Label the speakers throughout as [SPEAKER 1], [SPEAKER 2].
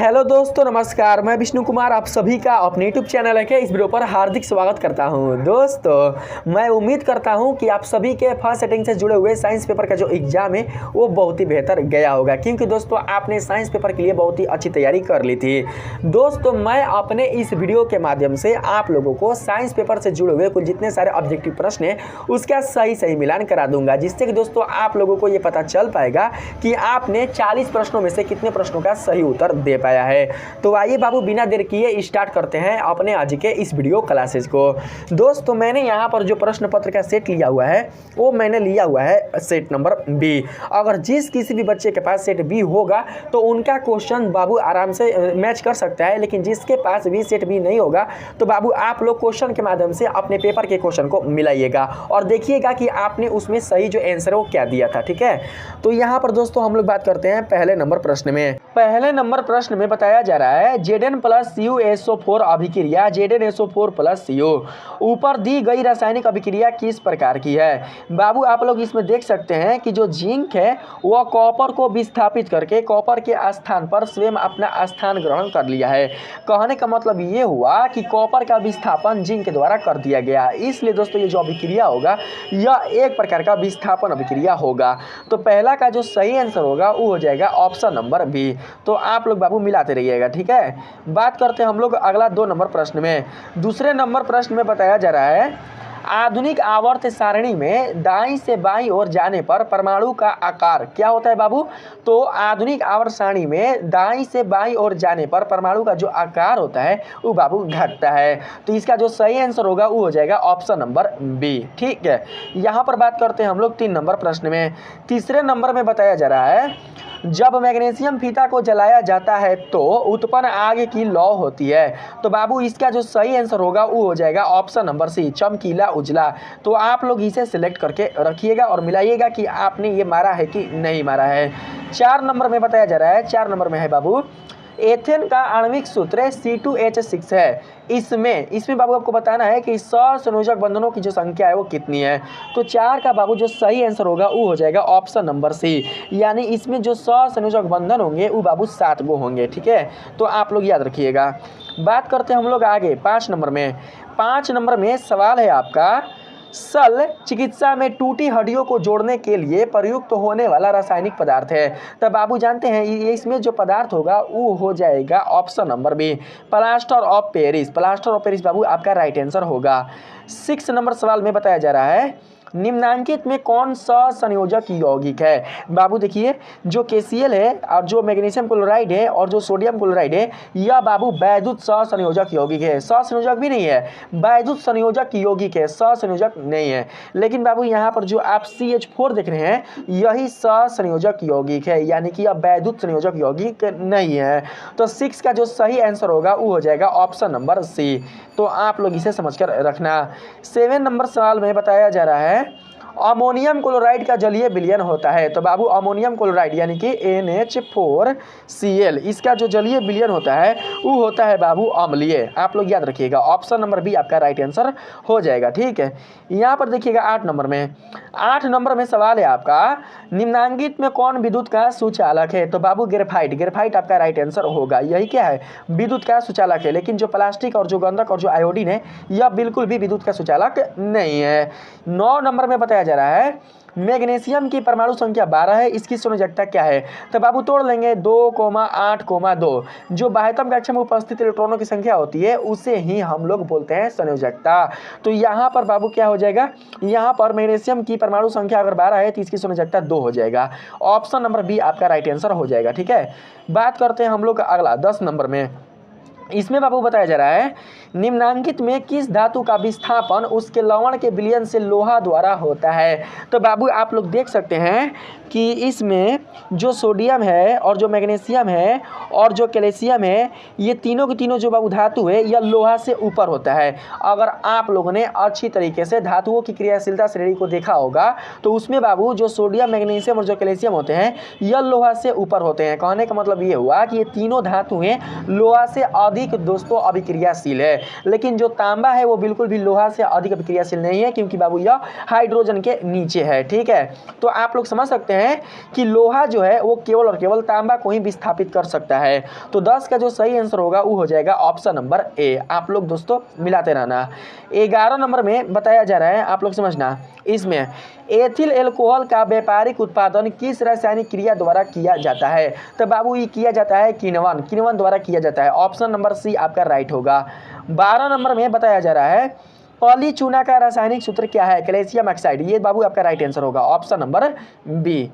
[SPEAKER 1] Hello दोस्तों, नमस्कार। मैं विष्णु कुमार आप सभी का अपने यूट्यूब चैनल है इस वीडियो पर हार्दिक स्वागत करता हूं। दोस्तों, मैं उम्मीद करता हूं कि आप सभी के फर्स्ट सेटिंग से जुड़े हुए साइंस पेपर का जो एग्ज़ाम है वो बहुत ही बेहतर गया होगा, क्योंकि दोस्तों आपने साइंस पेपर के लिए बहुत ही अच्छी तैयारी कर ली थी। दोस्तों, मैं अपने इस वीडियो के माध्यम से आप लोगों को साइंस पेपर से जुड़े हुए कुछ जितने सारे ऑब्जेक्टिव प्रश्न हैं उसका सही मिलान करा दूंगा, जिससे कि दोस्तों आप लोगों को ये पता चल पाएगा कि आपने 40 प्रश्नों में से कितने प्रश्नों का सही उत्तर दे पाया है। तो आइए बाबू, बिना देर किए स्टार्ट करते हैं अपने आज के इस वीडियो क्लासेस को। दोस्तों, मैंने यहाँ पर जो प्रश्न पत्र का सेट लिया हुआ है वो मैंने लिया हुआ है सेट नंबर बी। अगर जिस किसी भी बच्चे के पास सेट बी होगा तो उनका क्वेश्चन बाबू आराम से मैच कर सकता है, लेकिन जिसके पास भी सेट बी नहीं होगा तो बाबू आप लोग क्वेश्चन के माध्यम से अपने पेपर के क्वेश्चन को मिलाइएगा और देखिएगा कि आपने उसमें सही जो आंसर है वो क्या दिया था। ठीक है, तो यहाँ पर दोस्तों हम लोग बात करते हैं पहले नंबर प्रश्न में। पहले नंबर प्रश्न में बताया जा रहा है Zn प्लस CuSO4 अभिक्रिया ZnSO4 प्लस CO ऊपर दी गई रासायनिक अभिक्रिया किस प्रकार की है। बाबू आप लोग इसमें देख सकते हैं कि जो जिंक है वह कॉपर को विस्थापित करके कॉपर के स्थान पर स्वयं अपना स्थान ग्रहण कर लिया है। कहने का मतलब ये हुआ कि कॉपर का विस्थापन जिंक के द्वारा कर दिया गया, इसलिए दोस्तों ये जो अभिक्रिया होगा यह एक प्रकार का विस्थापन अभिक्रिया होगा। तो पहला का जो सही आंसर होगा वो हो जाएगा ऑप्शन नंबर बी। तो आप लोग बाबू मिलाते रहिएगा। ठीक है, बात करते हैं हम लोग अगला 2 नंबर प्रश्न में। दूसरे नंबर प्रश्न में बताया जा रहा है आधुनिक आवर्त सारणी में दाईं से बाईं ओर जाने पर परमाणु का आकार क्या होता है बाबू। तो आधुनिक आवर्त सारणी में दाईं से बाईं ओर जाने पर परमाणु का जो आकार होता है वो बाबू घटता है। तो इसका जो सही आंसर होगा वो हो जाएगा ऑप्शन नंबर बी। ठीक है, यहाँ पर बात करते हैं हम लोग 3 नंबर प्रश्न में। तीसरे नंबर में बताया जा रहा है जब मैग्नीशियम फीता को जलाया जाता है तो उत्पन्न आग की लौ होती है। तो बाबू इसका जो सही आंसर होगा वो हो जाएगा ऑप्शन नंबर सी, चमकीला उजला। तो आप लोग इसे सिलेक्ट करके रखिएगा और मिलाइएगा कि आपने ये मारा है कि नहीं मारा है। 4 नंबर में बताया जा रहा है, 4 नंबर में है बाबू एथेन का आणविक सूत्र C2H6 है। इसमें बाबू आपको बताना है कि सहसंयोजक बंधनों की जो संख्या है वो कितनी है। तो 4 का बाबू जो सही आंसर होगा वो हो जाएगा ऑप्शन नंबर सी, यानी इसमें जो सहसंयोजक बंधन होंगे वो बाबू 7 गो होंगे। ठीक है, तो आप लोग याद रखिएगा। बात करते हैं हम लोग आगे 5 नंबर में। 5 नंबर में सवाल है आपका शल्य चिकित्सा में टूटी हड्डियों को जोड़ने के लिए प्रयुक्त होने वाला रासायनिक पदार्थ है। तब बाबू जानते हैं ये इसमें जो पदार्थ होगा वो हो जाएगा option number B, plaster of Paris. Plaster of Paris बाबू आपका राइट आंसर होगा। 6 नंबर सवाल में बताया जा रहा है निम्नांकित में कौन सा संयोजक यौगिक है। बाबू देखिए जो KCl है और जो मैग्नीशियम क्लोराइड है और जो सोडियम क्लोराइड है यह बाबू वैद्युत सहसंयोजक यौगिक है। सहसंयोजक भी नहीं है, वैद्युत संयोजक यौगिक है, सहसंयोजक नहीं है। लेकिन बाबू यहाँ पर जो आप CH4 देख रहे हैं यही सहसंयोजक यौगिक है, यानी कि यह वैद्युत संयोजक यौगिक नहीं है। तो 6 का जो सही आंसर होगा वो हो जाएगा ऑप्शन नंबर सी। तो आप लोग इसे समझकर रखना। 7 नंबर सवाल में बताया जा रहा है अमोनियम क्लोराइड का जलीय विलयन होता है। तो बाबू अमोनियम क्लोराइड यानी कि NH4Cl इसका जो जलीय विलयन होता है वो होता है बाबू अम्लीय। आप लोग याद रखिएगा, ऑप्शन नंबर बी आपका राइट आंसर हो जाएगा। ठीक है, यहाँ पर देखिएगा 8 नंबर में। 8 नंबर में सवाल है आपका निम्नांकित में कौन विद्युत का सुचालक है। तो बाबू ग्रेफाइट आपका राइट आंसर होगा। यही क्या है, विद्युत का सुचालक है। लेकिन जो प्लास्टिक और जो गंधक और जो आयोडीन है यह बिल्कुल भी विद्युत का सुचालक नहीं है। 9 नंबर में बताया जा रहा है मैग्नीशियम की परमाणु संख्या 12 है, इसकी संयोजकता क्या है। तो बाबू तोड़ लेंगे 2,8,2। जो बाह्यतम कक्षा में उपस्थित इलेक्ट्रॉनों की संख्या होती है उसे ही हम लोग बोलते हैं संयोजकता। तो यहाँ पर बाबू क्या हो जाएगा, यहाँ पर मैग्नीशियम की परमाणु संख्या अगर 12 है तो इसकी संयोजकता 2 हो जाएगा। ऑप्शन नंबर बी आपका राइट आंसर हो जाएगा। ठीक है, बात करते हैं हम लोग अगला 10 नंबर में। इसमें बाबू बताया जा रहा है निम्नांकित में किस धातु का विस्थापन उसके लवण के विलयन से लोहा द्वारा होता है। तो बाबू आप लोग देख सकते हैं कि इसमें जो सोडियम है और जो मैग्नीशियम है और जो कैल्शियम है ये तीनों की तीनों जो बाबू धातु है यह लोहा से ऊपर होता है। अगर आप लोगों ने अच्छी तरीके से धातुओं की क्रियाशीलता श्रेणी को देखा होगा तो उसमें बाबू जो सोडियम मैग्नीशियम और जो कैल्शियम होते हैं यह लोहा से ऊपर होते हैं। कहने का मतलब ये हुआ कि ये तीनों धातुएं लोहा से अधिक दोस्तों अभिक्रियाशील है, लेकिन जो तांबा है वो बिल्कुल भी लोहा से अधिक अभिक्रियाशील नहीं है, क्योंकि बाबू यह हाइड्रोजन के नीचे है। ठीक है, तो आप लोग समझ सकते हैं कि लोहा जो है वो केवल और केवल तांबा को ही विस्थापित कर सकता है। तो 10 का जो सही आंसर होगा वो हो जाएगा ऑप्शन नंबर ए। आप लोग दोस्तों मिलाते रहना। 11 नंबर में बताया जा रहा है, आप लोग समझना, इसमें एथिल एल्कोहल का व्यापारिक उत्पादन किस रासायनिक क्रिया द्वारा किया जाता है? तो बाबू ये किया जाता है किण्वन द्वारा किया जाता है। ऑप्शन नंबर सी आपका राइट होगा। 12 नंबर में बताया जा रहा है पॉलीचूना का रासायनिक सूत्र क्या है? Calcium oxide. ये बाबू आपका राइट आंसर होगा, ऑप्शन नंबर बी।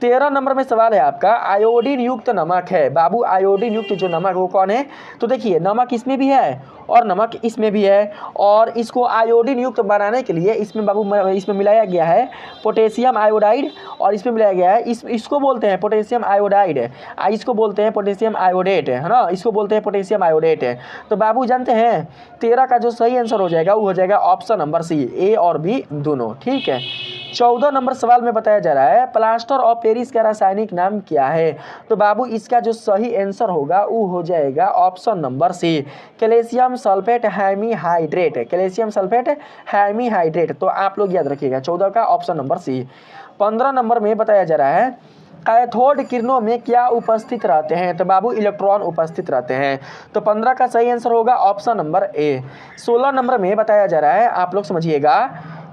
[SPEAKER 1] 13 नंबर में सवाल है आपका, आयोडीन युक्त नमक है। बाबू आयोडीन युक्त जो नमक वो कौन है? तो देखिए नमक इसमें भी है और नमक इसमें भी है, और इसको आयोडीन युक्त बनाने के लिए इसमें बाबू इसमें मिलाया गया है पोटेशियम आयोडाइड, और इसमें मिलाया गया है इसको बोलते हैं पोटेशियम आयोडाइड, इसको बोलते हैं पोटेशियम आयोडेट, है ना, इसको बोलते हैं पोटेशियम आयोडेट। तो बाबू जानते हैं 13 का जो सही आंसर हो जाएगा वो हो जाएगा ऑप्शन नंबर सी, ए और बी दोनों। ठीक है, 14 नंबर सवाल में बताया जा रहा है प्लास्टर ऑफ पेरिस का रासायनिक नाम क्या है? तो बाबू इसका जो सही आंसर होगा वो हो जाएगा option number C, calcium sulphate hemihydrate. Calcium sulphate hemihydrate. तो आप लोग याद रखिएगा 14 का ऑप्शन नंबर सी। 15 नंबर में बताया जा रहा है कैथोड किरणों में क्या उपस्थित रहते हैं? तो बाबू इलेक्ट्रॉन उपस्थित रहते हैं। तो 15 का सही आंसर होगा ऑप्शन नंबर ए। 16 नंबर में बताया जा रहा है, आप लोग समझिएगा,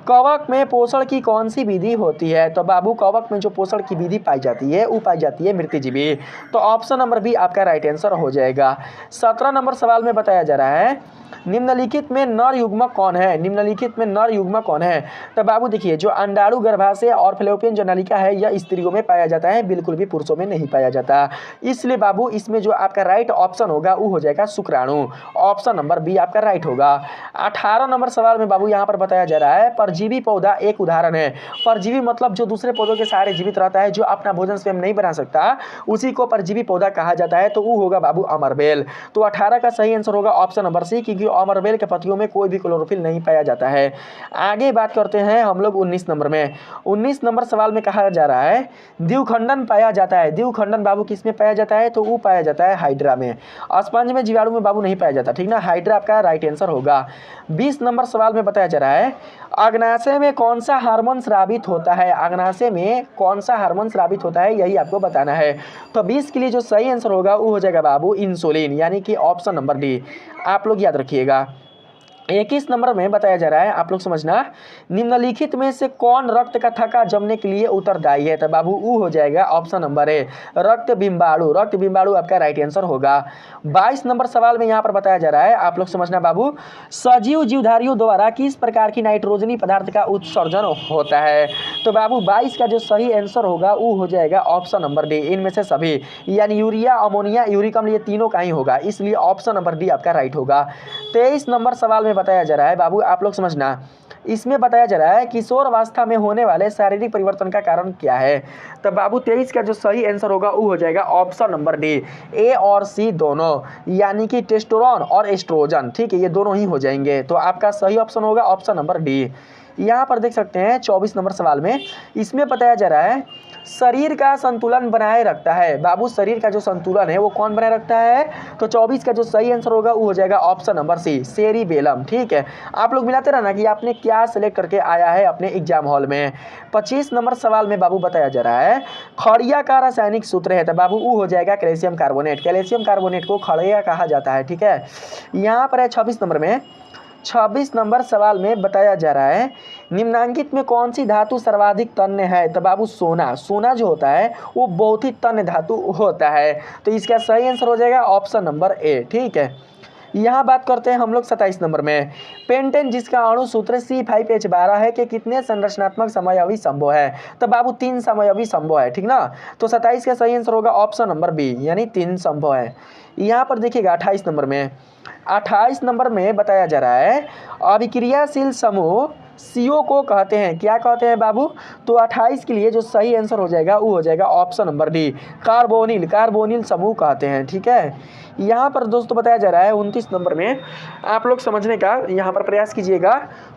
[SPEAKER 1] कवक में पोषण की कौन सी विधि होती है? तो बाबू कवक में जो पोषण की विधि पाई जाती है वो पाई जाती है मृतजीवी। तो ऑप्शन नंबर बी आपका राइट आंसर हो जाएगा। 17 नंबर सवाल में बताया जा रहा है निम्नलिखित में नर युग्मक कौन है? निम्नलिखित में नर युग्मक कौन है? तो बाबू देखिए जो अंडाणु गर्भाशय और फैलोपियन जो नलिका है यह स्त्रियों में पाया जाता है, बिल्कुल भी पुरुषों में नहीं पाया जाता। इसलिए बाबू इसमें जो आपका राइट ऑप्शन होगा वो हो जाएगा शुक्राणु। ऑप्शन नंबर बी आपका राइट होगा। 18 नंबर सवाल में बाबू यहाँ पर बताया जा रहा है परजीवी पौधा एक उदाहरण है। परजीवी मतलब जो दूसरे पौधों के सहारे जीवित रहता है, जो अपना भोजन स्वयं नहीं बना सकता, उसी को परजीवी पौधा कहा जाता है। तो वो होगा बाबू अमरबेल। तो 18 का सही आंसर होगा ऑप्शन नंबर सी, क्योंकि अमरबेल के पत्तियों में कोई भी क्लोरोफिल नहीं पाया जाता है। आगे बात करते हैं हम लोग 19 नंबर में। 19 नंबर सवाल में कहा जा रहा है द्विखंडन पाया जाता है। द्विखंडन बाबू किस में पाया जाता है? तो वो पाया जाता है हाइड्रा में। स्पंज में, जीवाणु में बाबू नहीं पाया जाता। ठीक ना, हाइड्रा आपका राइट आंसर होगा। 20 नंबर सवाल में बताया जा रहा है अग्नाशय में कौन सा हार्मोन स्रावित होता है? अग्नाशय में कौन सा हार्मोन स्रावित होता है, यही आपको बताना है। तो 20 के लिए जो सही आंसर होगा वो हो जाएगा बाबू इंसुलिन, यानी कि ऑप्शन नंबर डी। आप लोग याद रखिएगा। 21 नंबर में बताया जा रहा है, आप लोग समझना, निम्नलिखित में से कौन रक्त का थक्का जमने के लिए उत्तरदायी है? तो बाबू वो हो जाएगा ऑप्शन नंबर ए, रक्त बिंबाणु। रक्त बिंबाणु आपका राइट आंसर होगा। 22 नंबर सवाल में यहाँ पर बताया जा रहा है, आप लोग समझना बाबू, सजीव जीवधारियों द्वारा किस प्रकार की नाइट्रोजनी पदार्थ का उत्सर्जन होता है? तो बाबू 22 का जो सही आंसर होगा वो हो जाएगा ऑप्शन नंबर डी, इनमें से सभी, यानी यूरिया, अमोनिया, यूरिक अम्ल, ये तीनों का ही होगा, इसलिए ऑप्शन नंबर डी आपका राइट होगा। 23 नंबर सवाल में बताया जा रहा है बाबू, आप लोग समझना, इसमें बताया जा रहा है किशोर अवस्था में होने वाले शारीरिक परिवर्तन का कारण क्या है? तो बाबू 23 का जो सही आंसर होगा वो हो जाएगा ऑप्शन नंबर डी, ए और सी दोनों, यानी कि टेस्टोस्टेरोन और एस्ट्रोजन। ठीक है, ये दोनों ही हो जाएंगे। तो आपका सही ऑप्शन होगा ऑप्शन नंबर डी। यहाँ पर देख सकते हैं 24 नंबर सवाल में, इसमें बताया जा रहा है शरीर का संतुलन बनाए रखता है। बाबू शरीर का जो संतुलन है वो कौन बनाए रखता है? तो 24 का जो सही आंसर होगा वो हो जाएगा ऑप्शन नंबर सी, सेरिबेलम। ठीक है, आप लोग मिलाते रहना कि आपने क्या सिलेक्ट करके आया है अपने एग्जाम हॉल में। 25 नंबर सवाल में बाबू बताया जा रहा है खड़िया का रासायनिक सूत्र है। तो बाबू वो हो जाएगा कैल्शियम कार्बोनेट। कैल्शियम कार्बोनेट को खड़िया कहा जाता है। ठीक है, यहाँ पर है 26 नंबर में। 26 नंबर सवाल में बताया जा रहा है निम्नांकित में कौन सी धातु सर्वाधिक तन्य है? तो बाबू सोना। सोना जो होता है वो बहुत ही तन्य धातु होता है। तो इसका सही आंसर हो जाएगा ऑप्शन नंबर ए। ठीक है, यहाँ बात करते हैं हम लोग 27 नंबर में। पेंटेन जिसका अणु सूत्र C5H12 है कि कितने संरचनात्मक समयावधि संभव है? तो बाबू 3 समयावधि संभव है। ठीक ना, तो 27 का सही आंसर होगा ऑप्शन नंबर बी, यानी 3 संभव है। यहाँ पर देखिएगा 28 नंबर में। 28 नंबर में बताया जा रहा है अभिक्रियाशील समूह CO को कहते हैं। क्या कहते हैं बाबू? तो 28 के लिए जो सही आंसर हो जाएगा वो हो जाएगा option number D, carbonyl. Carbonyl समूह कहते हैं। ठीक है, यहाँ पर दोस्तों बताया जा रहा है 29 नंबर में आप लोग समझने का यहाँ पर प्रयास कीजिएगा।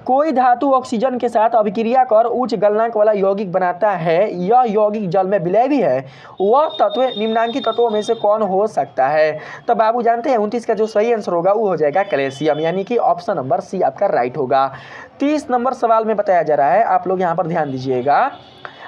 [SPEAKER 1] कोई धातु ऑक्सीजन के साथ अभिक्रिया कर उच्च गलनांक वाला यौगिक बनाता है, यह यौगिक जल में विलय भी है, वह तत्व निम्नांकित तत्वों में से कौन हो सकता है? तो बाबू जानते हैं 29 का जो सही आंसर होगा वो हो जाएगा कैल्शियम, यानी कि ऑप्शन नंबर सी आपका राइट होगा। 30 नंबर सवाल में बताया जा रहा है, आप लोग यहाँ पर ध्यान दीजिएगा।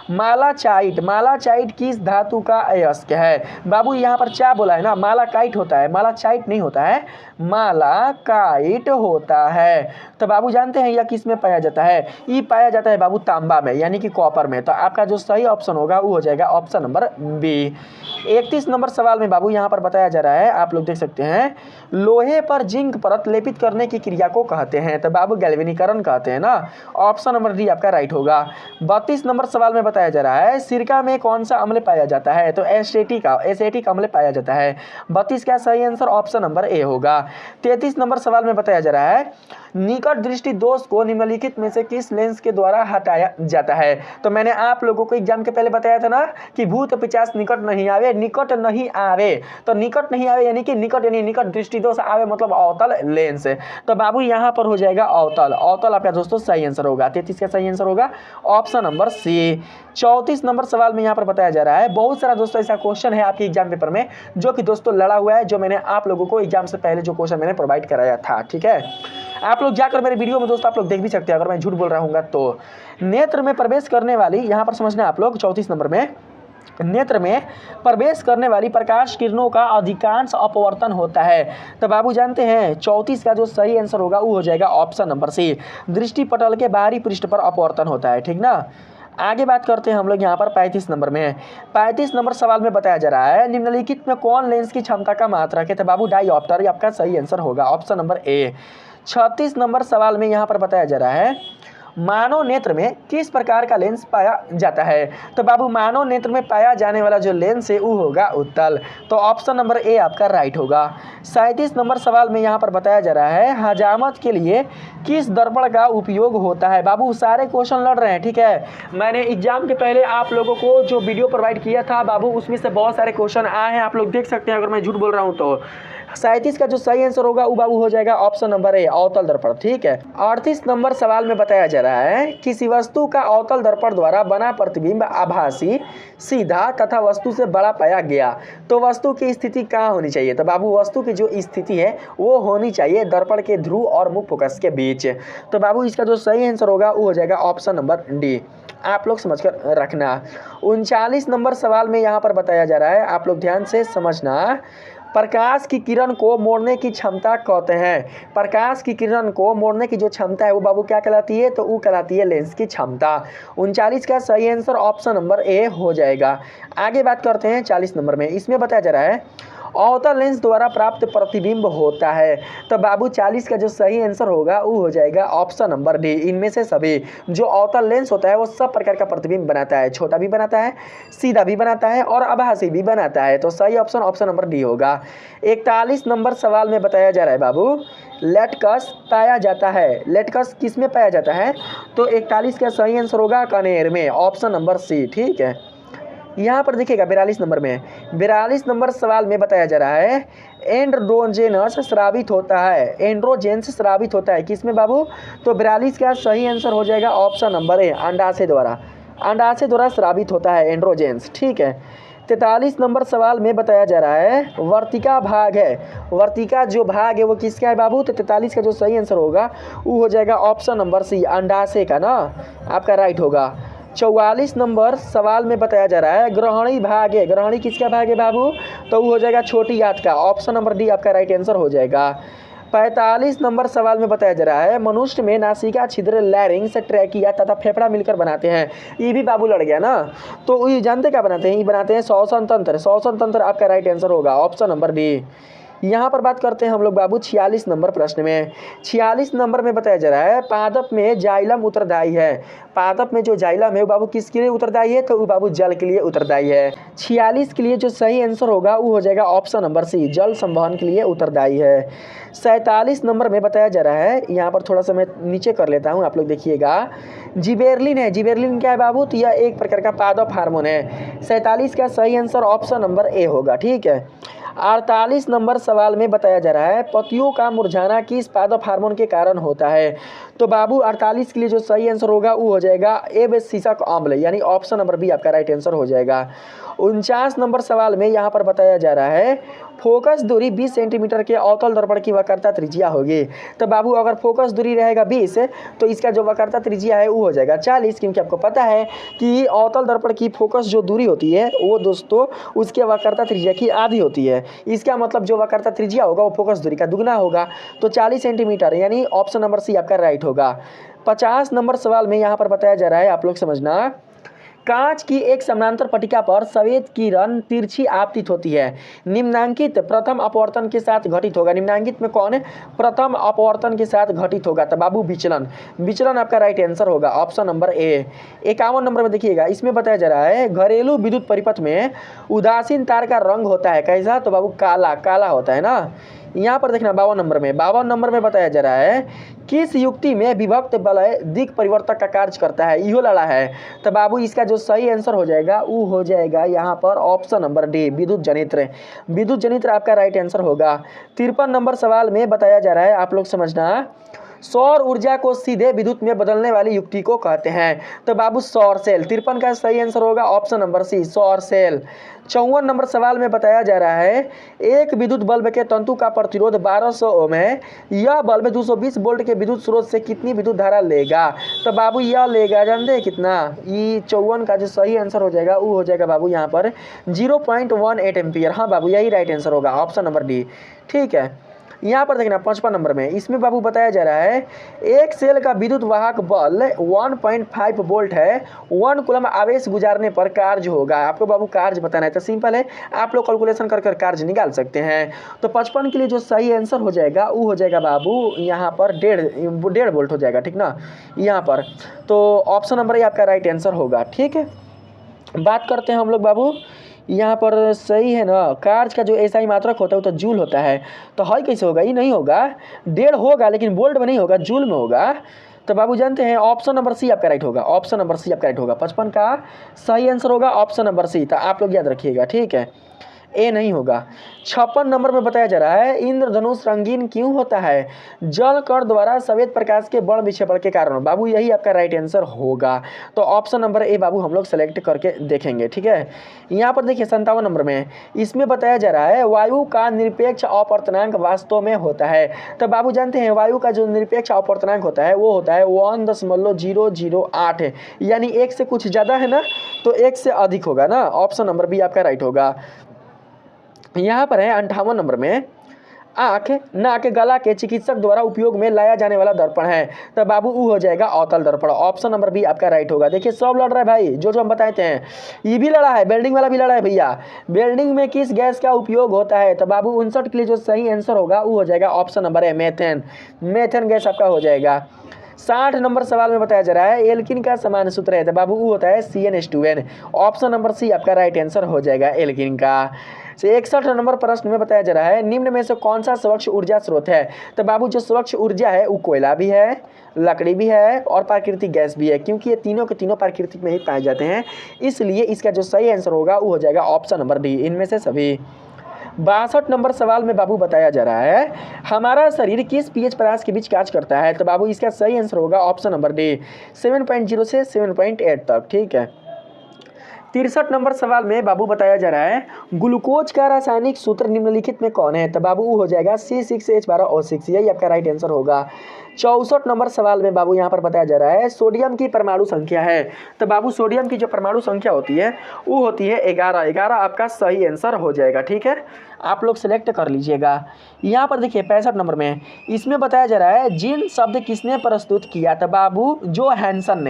[SPEAKER 1] मालाचाइट, मालाचाइट किस धातु का अयस्क है? बाबू यहाँ पर क्या बोला है ना, मालाकाइट होता है, मालाचाइट नहीं होता है, मालाकाइट होता है। तो बाबू जानते हैं यह किस में पाया जाता है? ये पाया जाता है बाबू तांबा में, यानी कि कॉपर में। तो आपका जो सही ऑप्शन होगा वो हो जाएगा ऑप्शन नंबर बी। 31 नंबर सवाल में बाबू यहाँ पर बताया जा रहा है, आप लोग देख सकते हैं, लोहे पर जिंक परत लेपित करने की क्रिया को कहते हैं। तो बाबू गैल्वेनीकरण कहते हैं ना, ऑप्शन नंबर डी आपका राइट होगा। 32 नंबर सवाल में बताया जा रहा है, सिरका में कौन सा अम्ल पाया जाता है? तो एसिटिक अम्ल पाया जाता है। 32 का सही आंसर ऑप्शन नंबर ए होगा। 33 नंबर सवाल में बताया जा रहा है, निकट दृष्टि दोष को निम्नलिखित में से किस लेंस के द्वारा हटाया जाता है? तो मैंने आप लोगों को एग्जाम के पहले बताया था ना कि भूत पिशाच निकट नहीं आवे, निकट नहीं आवे। तो निकट नहीं आवे यानी कि निकट, यानी निकट दृष्टि दोष, आवे मतलब अवतल लेंस। तो बाबू यहाँ पर हो जाएगा अवतल। अवतल आपका दोस्तों सही आंसर होगा। 33 का सही आंसर होगा ऑप्शन नंबर सी। 34 नंबर सवाल में यहाँ पर बताया जा रहा है, बहुत सारा दोस्तों ऐसा क्वेश्चन है आपके एग्जाम पेपर में जो कि दोस्तों लड़ा हुआ है, जो मैंने आप लोगों को एग्जाम से पहले जो क्वेश्चन मैंने प्रोवाइड कराया था। ठीक है, आप लोग जाकर मेरे वीडियो में दोस्तों आप लोग देख भी सकते हैं अगर मैं झूठ बोल रहा हूँ तो। नेत्र में प्रवेश करने वाली, यहाँ पर समझना आप लोग 34 नंबर में, नेत्र में प्रवेश करने वाली प्रकाश किरणों का अधिकांश अपवर्तन होता है। तो बाबू जानते हैं 34 का जो सही आंसर होगा वो हो जाएगा ऑप्शन नंबर सी, दृष्टि पटल के बाहरी पृष्ठ पर अपवर्तन होता है। ठीक ना, आगे बात करते हैं हम लोग यहाँ पर 35 नंबर में। 35 नंबर सवाल में बताया जा रहा है, निम्नलिखित में कौन लेंस की क्षमता का मात्रक है? तो बाबू डायऑप्टर, ये आपका सही आंसर होगा ऑप्शन नंबर ए। 36 नंबर सवाल में यहाँ पर बताया जा रहा है, मानव नेत्र में किस प्रकार का लेंस पाया जाता है? तो बाबू मानव नेत्र में पाया जाने वाला जो लेंस है वो होगा उत्तल। तो ऑप्शन नंबर ए आपका राइट होगा। 37 नंबर सवाल में यहाँ पर बताया जा रहा है, हजामत के लिए किस दर्पण का उपयोग होता है? बाबू सारे क्वेश्चन लड़ रहे हैं। ठीक है, मैंने एग्जाम के पहले आप लोगों को जो वीडियो प्रोवाइड किया था बाबू, उसमें से बहुत सारे क्वेश्चन आए हैं, आप लोग देख सकते हैं अगर मैं झूठ बोल रहा हूँ तो। 37 का जो सही आंसर होगा वो बाबू हो जाएगा ऑप्शन नंबर ए, अवतल दर्पण। ठीक है, 38 नंबर सवाल में बताया जा रहा है, किसी वस्तु का अवतल दर्पण द्वारा बना प्रतिबिंब आभासी, सीधा तथा वस्तु से बड़ा पाया गया तो वस्तु की स्थिति कहाँ होनी चाहिए? तो बाबू वस्तु की जो स्थिति है वो होनी चाहिए दर्पण के ध्रुव और मुख्य फोकस के बीच। तो बाबू इसका जो सही आंसर होगा वो हो जाएगा ऑप्शन नंबर डी, आप लोग समझकर रखना। 39 नंबर सवाल में यहाँ पर बताया जा रहा है, आप लोग ध्यान से समझना, प्रकाश की किरण को मोड़ने की क्षमता कहते हैं। प्रकाश की किरण को मोड़ने की जो क्षमता है वो बाबू क्या कहलाती है? तो वो कहलाती है लेंस की क्षमता। 39 का सही आंसर ऑप्शन नंबर ए हो जाएगा। आगे बात करते हैं 40 नंबर में, इसमें बताया जा रहा है, अवतल लेंस द्वारा प्राप्त प्रतिबिंब होता है। तो बाबू 40 का जो सही आंसर होगा वो हो जाएगा ऑप्शन नंबर डी, इनमें से सभी। जो अवतल लेंस होता है वो सब प्रकार का प्रतिबिंब बनाता है, छोटा भी बनाता है, सीधा भी बनाता है और आभासी भी बनाता है। तो सही ऑप्शन नंबर डी होगा। 41 नंबर सवाल में बताया जा रहा है बाबू, लेटकस पाया जाता है। लेटकस किस में पाया जाता है? तो 41 का सही आंसर होगा कनेर में, ऑप्शन नंबर सी। ठीक है, यहाँ पर देखिएगा 42 नंबर में, 42 नंबर सवाल में बताया जा रहा है, एंड्रोजेनस स्रावित होता है। एंड्रोजेंस स्रावित होता है किसमें बाबू? तो 42 का सही आंसर हो जाएगा ऑप्शन नंबर ए, अंडाशय द्वारा। अंडाशय द्वारा स्रावित होता है एंड्रोजेंस। ठीक है, 43 नंबर सवाल में बताया जा रहा है, वर्तिका भाग है। वर्तिका जो भाग है वो किसका है बाबू? तो 43 का जो सही आंसर होगा वो हो जाएगा ऑप्शन नंबर सी, अंडाशय का ना, आपका राइट होगा। 44 नंबर सवाल में बताया जा रहा है, ग्रहणी भाग है। ग्रहणी किसका भाग है बाबू? तो वो हो जाएगा छोटी आंत का, ऑप्शन नंबर डी आपका राइट आंसर हो जाएगा। 45 नंबर सवाल में बताया जा रहा है, मनुष्य में नासिका छिद्र, लैरिंग्स, ट्रैकिया तथा फेफड़ा मिलकर बनाते हैं। ये भी बाबू लड़ गया ना, तो ये जानते क्या बनाते हैं? ये बनाते हैं श्वसन तंत्र। श्वसन तंत्र आपका राइट आंसर होगा ऑप्शन नंबर बी। यहाँ पर बात करते हैं हम लोग बाबू 46 नंबर प्रश्न में। 46 नंबर में बताया जा रहा है पादप में जाइलम उत्तरदायी है। पादप में जो जाइलम है वो बाबू किसके लिए उत्तरदायी है, तो वो बाबू जल के लिए उत्तरदायी है। 46 के लिए जो सही आंसर होगा वो हो जाएगा ऑप्शन नंबर सी, जल संवहन के लिए उत्तरदायी है। 47 नंबर में बताया जा रहा है, यहाँ पर थोड़ा सा मैं नीचे कर लेता हूँ, आप लोग देखिएगा। जिबेरलिन है, जिबेरलिन क्या है बाबू, तो यह एक प्रकार का पादप हार्मोन है। 47 का सही आंसर ऑप्शन नंबर ए होगा, ठीक है। 48 नंबर सवाल में बताया जा रहा है पत्तियों का मुरझाना किस पादप हार्मोन के कारण होता है, तो बाबू 48 के लिए जो सही आंसर होगा वो हो जाएगा एब्सिसिक अम्ल, यानी ऑप्शन नंबर बी आपका राइट आंसर हो जाएगा। 49 नंबर सवाल में यहाँ पर बताया जा रहा है फोकस दूरी 20 सेंटीमीटर के अवतल दर्पण की वक्रता त्रिज्या होगी, तो बाबू अगर फोकस दूरी रहेगा 20 तो इसका जो वक्रता त्रिज्या है वो हो जाएगा 40, क्योंकि आपको पता है कि अवतल दर्पण की फोकस जो दूरी होती है वो दोस्तों उसके वक्रता त्रिज्या की आधी होती है। इसका मतलब जो वक्रता त्रिज्या होगा वो फोकस दूरी का दुगना होगा, तो 40 सेंटीमीटर, यानी ऑप्शन नंबर सी आपका राइट होगा। 50 नंबर सवाल में यहाँ पर बताया जा रहा है, आप लोग समझना, कांच की एक समानांतर पट्टिका पर श्वेत किरण तिरछी आपतित होती है, निम्नांकित प्रथम अपवर्तन के साथ घटित होगा। निम्नांकित में कौन है, प्रथम अपवर्तन के साथ घटित होगा, तो बाबू विचलन, विचलन आपका राइट आंसर होगा ऑप्शन नंबर ए। 51 नंबर में देखिएगा, इसमें बताया जा रहा है घरेलू विद्युत परिपथ में उदासीन तार का रंग होता है कैसा, तो बाबू काला, काला होता है ना। यहाँ पर देखना 52 नंबर में बताया जा रहा है किस युक्ति में विभक्त वलय दिक् परिवर्तक का कार्य करता है, इहो लड़ा है, तो बाबू इसका जो सही आंसर हो जाएगा वो हो जाएगा यहाँ पर ऑप्शन नंबर डी, विद्युत जनित्र। विद्युत जनित्र आपका राइट आंसर होगा। 53 नंबर सवाल में बताया जा रहा है, आप लोग समझना, सौर ऊर्जा को सीधे विद्युत में बदलने वाली युक्ति को कहते हैं, तो बाबू सौर सेल। 53 का सही आंसर होगा ऑप्शन नंबर सी, सौर सेल। 54 नंबर सवाल में बताया जा रहा है एक विद्युत बल्ब के तंतु का प्रतिरोध 1200 ओम है, यह बल्ब 220 वोल्ट के विद्युत स्रोत से कितनी विद्युत धारा लेगा, तो बाबू यह लेगा जानते हैं कितना, ये 54 का जो सही आंसर हो जाएगा वो हो जाएगा बाबू यहाँ पर 0.18 एम्पियर। हाँ बाबू यही राइट आंसर होगा ऑप्शन नंबर डी, ठीक है। यहाँ पर देखना 55 नंबर में, इसमें बाबू बताया जा रहा है एक सेल का विद्युत वाहक बल 1.5 वोल्ट है, 1 कूलम आवेश गुजारने पर कार्य होगा। आपको बाबू कार्य बताना है, तो सिंपल है, आप लोग कैलकुलेशन कर कार्य निकाल सकते हैं। तो 55 के लिए जो सही आंसर हो जाएगा वो हो जाएगा बाबू यहाँ पर 1.5 वोल्ट हो जाएगा, ठीक ना, यहाँ पर। तो ऑप्शन नंबर ये आपका राइट आंसर होगा, ठीक है। बात करते हैं हम लोग बाबू, यहाँ पर सही है ना, कार्य का जो एसआई मात्रक होता है वो तो जूल होता है, तो हल कैसे होगा, ये नहीं होगा, 1.5 होगा लेकिन वोल्ट में नहीं होगा, जूल में होगा, तो बाबू जानते हैं ऑप्शन नंबर सी आपका राइट होगा, ऑप्शन नंबर सी आपका राइट होगा। 55 का सही आंसर होगा ऑप्शन नंबर सी, तो आप लोग याद रखिएगा, ठीक है, ए नहीं होगा। 56 नंबर में बताया जा रहा है इंद्रधनुष रंगीन क्यों होता है, जल कण द्वारा श्वेत प्रकाश के बड़ विक्षेपण के कारण, बाबू यही आपका राइट आंसर होगा। तो ऑप्शन नंबर ए बाबू हम लोग सेलेक्ट करके देखेंगे, ठीक है। यहाँ पर देखिए 57 नंबर में, इसमें बताया जा रहा है वायु का निरपेक्ष अपवर्तनांक वास्तव में होता है, तो बाबू जानते हैं वायु का जो निरपेक्ष अपवर्तनांक होता है वो होता है 1.008, यानी 1 से कुछ ज़्यादा है ना, तो 1 से अधिक होगा ना, ऑप्शन नंबर बी आपका राइट होगा। यहाँ पर है 58 नंबर में, आँख, नाक, गला के चिकित्सक द्वारा उपयोग में लाया जाने वाला दर्पण है, तो बाबू वो हो जाएगा अवतल दर्पण, ऑप्शन नंबर बी आपका राइट होगा। देखिए सब लड़ रहा है भाई, जो हम बताते हैं, ये भी लड़ा है, वेल्डिंग वाला भी लड़ा है भैया। वेल्डिंग में किस गैस का उपयोग होता है, तो बाबू 59 के लिए जो सही आंसर होगा वो हो जाएगा option number A, methane, methane gas आपका हो जाएगा। 60 नंबर सवाल में बताया जा रहा है एल्किन का समान सूत्र है, तो बाबू वो होता है CnH2n, ऑप्शन नंबर सी आपका राइट आंसर हो जाएगा एल्किन का। 61 नंबर प्रश्न में बताया जा रहा है निम्न में से कौन सा स्वच्छ ऊर्जा स्रोत है, तो बाबू जो स्वच्छ ऊर्जा है वो कोयला भी है, लकड़ी भी है और प्राकृतिक गैस भी है, क्योंकि ये तीनों के तीनों प्राकृतिक में ही पाए जाते हैं, इसलिए इसका जो सही आंसर होगा वो हो जाएगा ऑप्शन नंबर डी, इनमें से सभी। 62 नंबर सवाल में बाबू बताया जा रहा है हमारा शरीर किस pH परास के बीच कार्य करता है, तो बाबू इसका सही आंसर होगा ऑप्शन नंबर डी, 7.0 से 7.8 तक, ठीक है। 63 नंबर सवाल में बाबू बताया जा रहा है ग्लूकोज का रासायनिक सूत्र निम्नलिखित में कौन है, तो बाबू हो जाएगा C6H12O6, यही आपका राइट आंसर होगा। 64 नंबर सवाल में बाबू यहाँ पर बताया जा रहा है सोडियम की परमाणु संख्या है, तो बाबू सोडियम की जो परमाणु संख्या होती है वो होती है 11, 11 आपका सही आंसर हो जाएगा, ठीक है। आप लोग सेलेक्ट कर लीजिएगा। यहाँ पर देखिए 65 नंबर में इसमें बताया जा रहा है जिन शब्द किसने प्रस्तुत किया था बाबू, जो हैंसन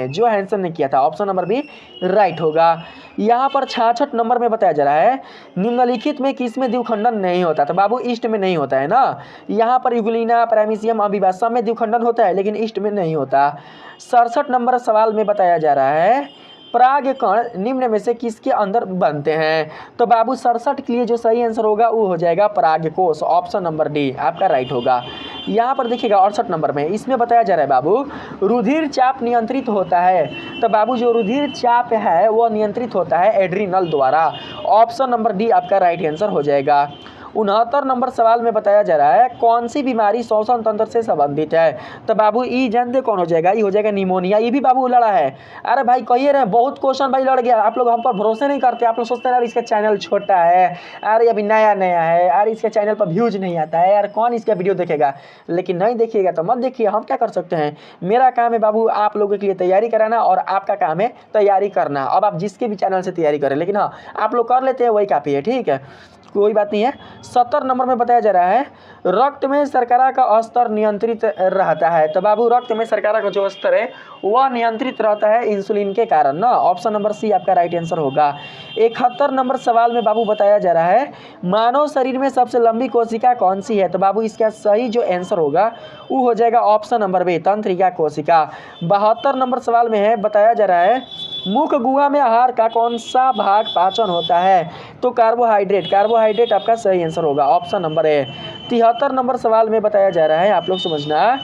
[SPEAKER 1] ने किया था। ऑप्शन नंबर बी राइट होगा। यहाँ पर 66 नंबर में बताया जा रहा है निम्नलिखित में किसमें द्विखंडन नहीं होता, तो बाबू ईस्ट में नहीं होता है ना। यहाँ पर यूग्लिना, प्राइमेसियम, अमीबा सब में द्विखंडन होता है लेकिन ईस्ट में नहीं होता। 67 नंबर सवाल में बताया जा रहा है पराग कण निम्न में से किसके अंदर बनते हैं, तो बाबू 67 के लिए जो सही आंसर होगा वो हो जाएगा परागकोश। ऑप्शन नंबर डी आपका राइट होगा। यहाँ पर देखिएगा 68 नंबर में इसमें बताया जा रहा है बाबू रुधिर चाप नियंत्रित होता है, तो बाबू जो रुधिर चाप है वो नियंत्रित होता है एड्रिनल द्वारा। ऑप्शन नंबर डी आपका राइट आंसर हो जाएगा। 69 नंबर सवाल में बताया जा रहा है कौन सी बीमारी श्वसन तंत्र से संबंधित है, तो बाबू ई जानते कौन हो जाएगा, ये हो जाएगा निमोनिया। ये भी बाबू लड़ा है। अरे भाई कहिए रहे बहुत क्वेश्चन भाई लड़ गया, आप लोग हम पर भरोसे नहीं करते। आप लोग सोचते हैं यार इसका चैनल छोटा है, अरे अभी नया है, अरे इसके चैनल पर व्यूज नहीं आता है, यार कौन इसका वीडियो देखेगा। लेकिन नहीं देखिएगा तो मत देखिए, हम क्या कर सकते हैं। मेरा काम है बाबू आप लोगों के लिए तैयारी कराना और आपका काम है तैयारी करना। अब आप जिसके भी चैनल से तैयारी करें, लेकिन हाँ आप लोग कर लेते हैं वही काफ़ी है, ठीक है, कोई बात नहीं है। 70 नंबर में बताया जा रहा है रक्त में शर्करा का स्तर नियंत्रित रहता है, तो बाबू रक्त में शर्करा का जो स्तर है वह नियंत्रित रहता है इंसुलिन के कारण ना। ऑप्शन नंबर सी आपका राइट आंसर होगा। 71 नंबर सवाल में बाबू बताया जा रहा है मानव शरीर में सबसे लंबी कोशिका कौन सी है, तो बाबू इसका सही जो आंसर होगा वो हो जाएगा ऑप्शन नंबर बी तंत्रिका कोशिका। 72 नंबर सवाल में है बताया जा रहा है मुख गुहा में आहार का कौन सा भाग पाचन होता है, तो कार्बोहाइड्रेट आपका सही आंसर होगा। Option number A. 73 नंबर सवाल में बताया जा रहा है आप लोग समझना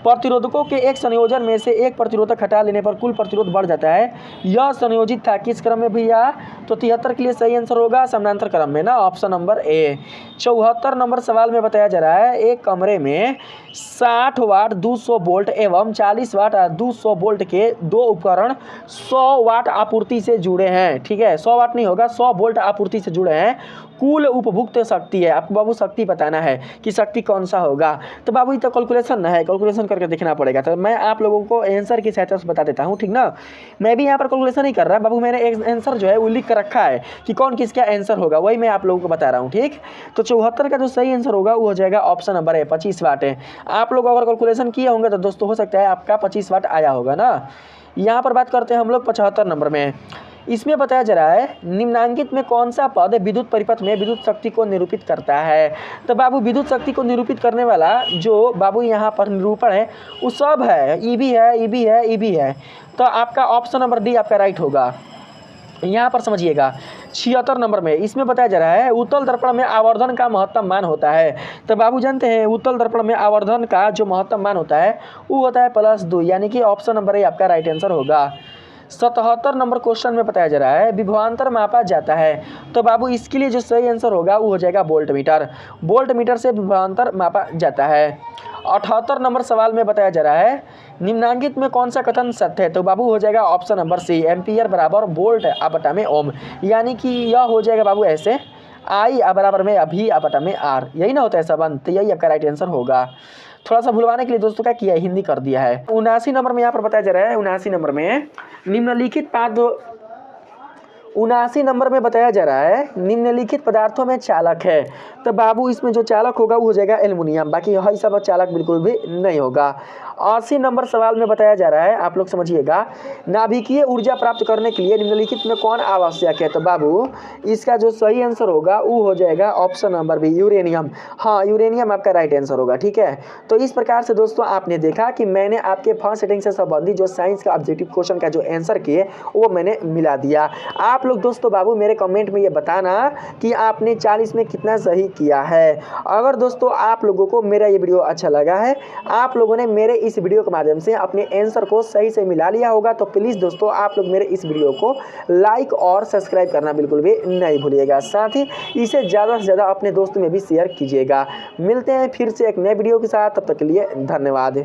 [SPEAKER 1] प्रतिरोधकों के एक संयोजन में से एक प्रतिरोधक हटा लेने पर कुल प्रतिरोध बढ़ जाता है, यह संयोजित था किस क्रम में भैया, तो 73 के लिए सही आंसर होगा समानांतर क्रम में ना। Option number A. 74 नंबर सवाल में बताया जा रहा है एक कमरे में 60 वाट 200 वोल्ट एवं 40 वाट 200 वोल्ट के दो उपकरण 100 वाट आपूर्ति से जुड़े हैं, ठीक है, 100 वाट नहीं होगा 100 वोल्ट आपूर्ति से जुड़े हैं। कुल उपभुक्त शक्ति है, आपको बाबू शक्ति बताना है कि शक्ति कौन सा होगा, तो बाबू ये तो कैलकुलेशन है, कैलकुलेशन करके देखना पड़ेगा। तो मैं आप लोगों को आंसर की सहायता से बता देता हूँ, ठीक ना। मैं भी यहाँ पर कैलकुलेशन नहीं कर रहा बाबू, मैंने एक आंसर जो है वो लिख कर रखा है कि कौन किसका आंसर होगा, वही मैं आप लोगों को बता रहा हूँ, ठीक। तो 74 का जो सही आंसर होगा वो हो जाएगा ऑप्शन नंबर ए 25 वाट है। आप लोग अगर कैलकुलेशन किए होंगे तो दोस्तों हो सकता है आपका 25 वाट आया होगा ना। यहाँ पर बात करते हैं हम लोग 75 नंबर में। इसमें बताया जा रहा है निम्नांकित में कौन सा पद विद्युत परिपथ में विद्युत शक्ति को निरूपित करता है, तो बाबू विद्युत शक्ति को निरूपित करने वाला जो बाबू यहाँ पर निरूपण है वो सब है, ईबी है, तो आपका ऑप्शन नंबर डी आपका राइट होगा। यहाँ पर समझिएगा 76 नंबर में इसमें बताया जा रहा है उत्तल दर्पण में आवर्धन का महत्तम मान होता है, तो बाबू जानते हैं उत्तल दर्पण में आवर्धन का जो महत्तम मान होता है वो होता है +2, यानी कि ऑप्शन नंबर ए आपका राइट आंसर होगा। 77 नंबर क्वेश्चन में बताया जा रहा है विभवांतर मापा जाता है, तो बाबू इसके लिए जो सही आंसर होगा वो हो जाएगा वोल्ट मीटर से विभवांतर मापा जाता है। 78 नंबर सवाल में बताया जा रहा है निम्नांकित में कौन सा कथन सत्य है, तो बाबू हो जाएगा ऑप्शन नंबर सी एम्पियर बराबर वोल्ट बटा में ओम, यानी कि यह हो जाएगा बाबू ऐसे आई बराबर में अभी बटा में आर, यही ना होता है संबंध, तो यही आपका राइट आंसर होगा। थोड़ा सा भुलवाने के लिए दोस्तों क्या किया है, हिंदी कर दिया है। 79 नंबर में यहाँ पर बताया जा रहा है 79 नंबर में निम्नलिखित 79 नंबर में बताया जा रहा है निम्नलिखित पदार्थों में चालक है, तो बाबू इसमें जो चालक होगा वो हो जाएगा एल्युमिनियम, बाकी यही सब चालक बिल्कुल भी नहीं होगा। 80 नंबर सवाल में बताया जा रहा है आप लोग समझिएगा नाभिकीय ऊर्जा प्राप्त करने के लिए निम्नलिखित में कौन आवश्यक है, तो बाबू इसका जो सही आंसर होगा वो हो जाएगा ऑप्शन नंबर बी यूरेनियम। हाँ यूरेनियम आपका राइट आंसर होगा, ठीक है। तो इस प्रकार से दोस्तों आपने देखा कि मैंने आपके फर्स्ट सेटिंग से संबंधित जो साइंस का ऑब्जेक्टिव क्वेश्चन का जो आंसर किए वो मैंने मिला दिया। आप लोग दोस्तों बाबू मेरे कमेंट में ये बताना कि आपने 40 में कितना सही किया है। अगर दोस्तों आप लोगों को मेरा ये वीडियो अच्छा लगा है, आप लोगों ने मेरे इस वीडियो के माध्यम से अपने आंसर को सही से मिला लिया होगा, तो प्लीज़ दोस्तों आप लोग मेरे इस वीडियो को लाइक और सब्सक्राइब करना बिल्कुल भी नहीं भूलिएगा। साथ ही इसे ज़्यादा से ज़्यादा अपने दोस्तों में भी शेयर कीजिएगा। मिलते हैं फिर से एक नए वीडियो के साथ, तब तक के लिए धन्यवाद।